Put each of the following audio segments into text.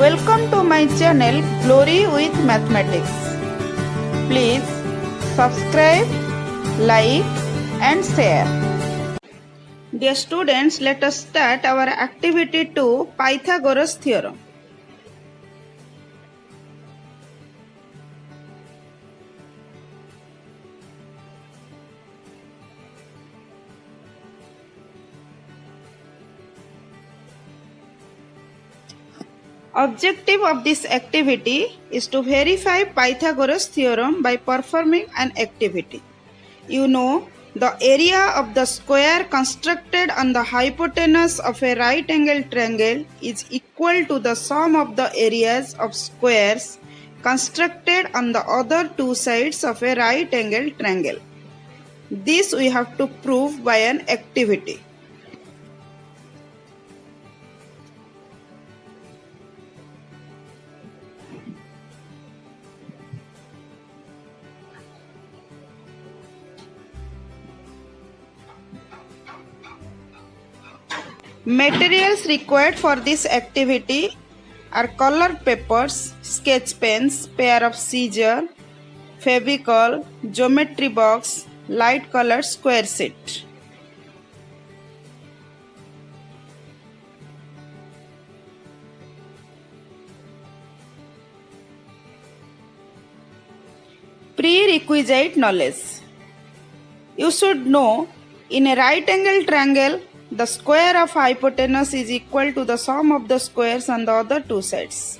Welcome to my channel Glory with Mathematics. Please subscribe, like and share. Dear students, let us start our activity 2, Pythagoras theorem. Objective of this activity is to verify Pythagoras theorem by performing an activity. You know, the area of the square constructed on the hypotenuse of a right angle triangle is equal to the sum of the areas of squares constructed on the other two sides of a right angle triangle. This we have to prove by an activity. Materials required for this activity are colored papers, sketch pens, pair of scissors, Fevicol, geometry box, light colored square sheet. Prerequisite knowledge. You should know in a right angle triangle, the square of hypotenuse is equal to the sum of the squares on the other two sides.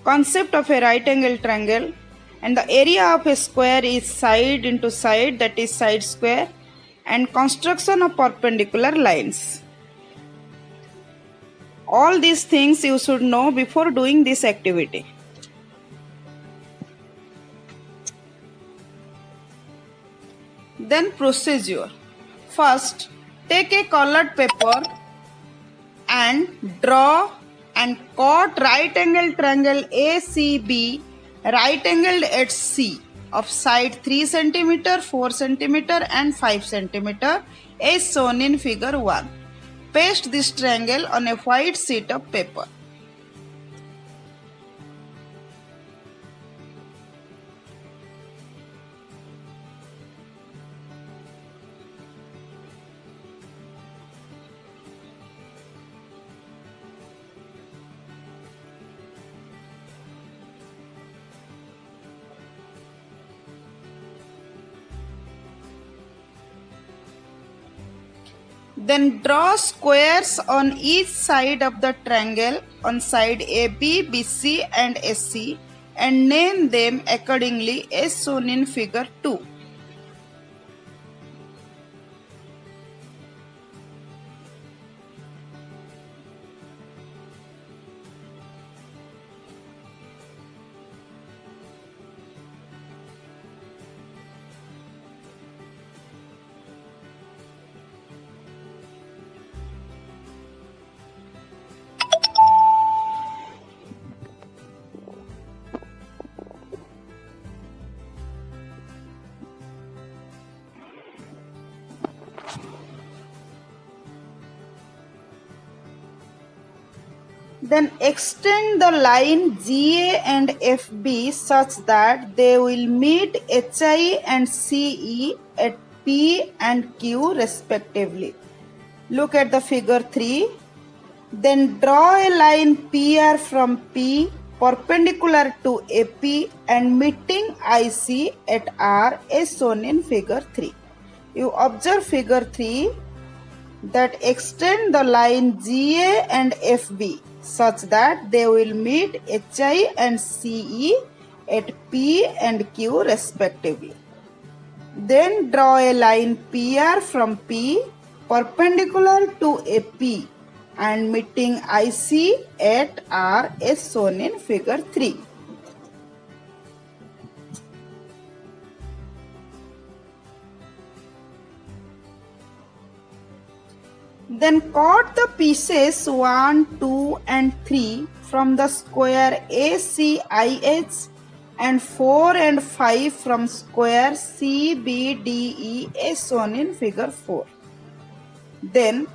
Concept of a right angle triangle, and the area of a square is side into side, that is side square, and construction of perpendicular lines. All these things you should know before doing this activity. Then procedure. First, take a colored paper and draw and cut right angle triangle ACB right angled at C of side 3 cm, 4 cm and 5 cm as shown in figure 1. Paste this triangle on a white sheet of paper. Then draw squares on each side of the triangle on side AB, BC and SC and name them accordingly as shown in figure 2. Then extend the line GA and FB such that they will meet HI and CE at P and Q respectively. Look at the figure 3. Then draw a line PR from P perpendicular to AP and meeting IC at R as shown in figure 3. You observe figure 3 that extend the line GA and FB such that they will meet HI and CE at P and Q respectively. Then draw a line PR from P perpendicular to AP and meeting IC at R as shown in figure 3. Then cut the pieces 1, 2 and 3 from the square ACIH and 4 and 5 from square CBDE as shown in figure 4. Then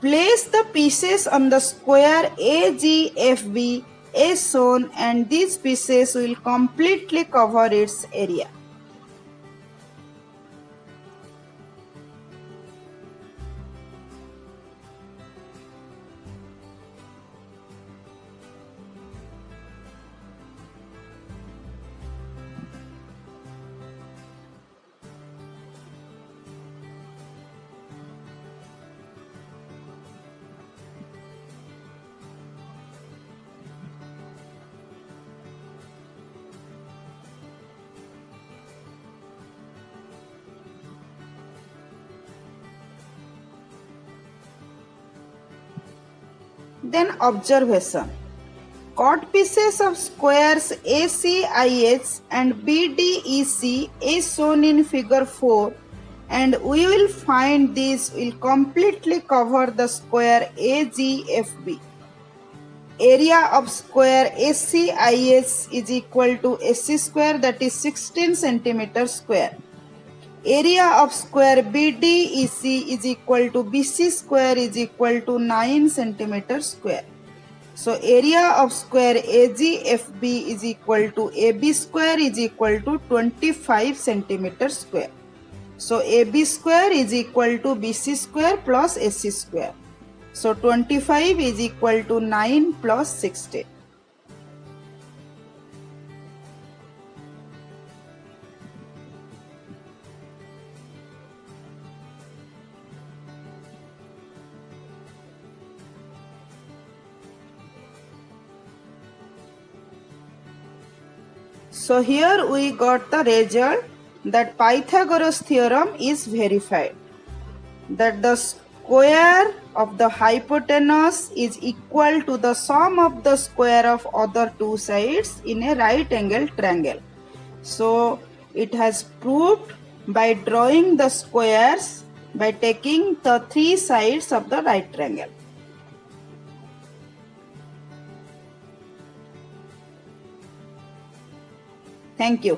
place the pieces on the square AGFB as shown, and these pieces will completely cover its area. Then observation. Cut pieces of squares ACIH and BDEC as shown in figure 4, and we will find these will completely cover the square AGFB. Area of square ACIH is equal to AC square, that is 16 centimeter square. Area of square BDEC is equal to BC square is equal to 9 centimeter square. So area of square AGFB is equal to AB square is equal to 25 centimeter square. So AB square is equal to BC square plus AC square. So 25 is equal to 9 plus 16. So here we got the result that Pythagoras theorem is verified, that the square of the hypotenuse is equal to the sum of the square of other two sides in a right angle triangle. So it has proved by drawing the squares by taking the three sides of the right triangle. Thank you.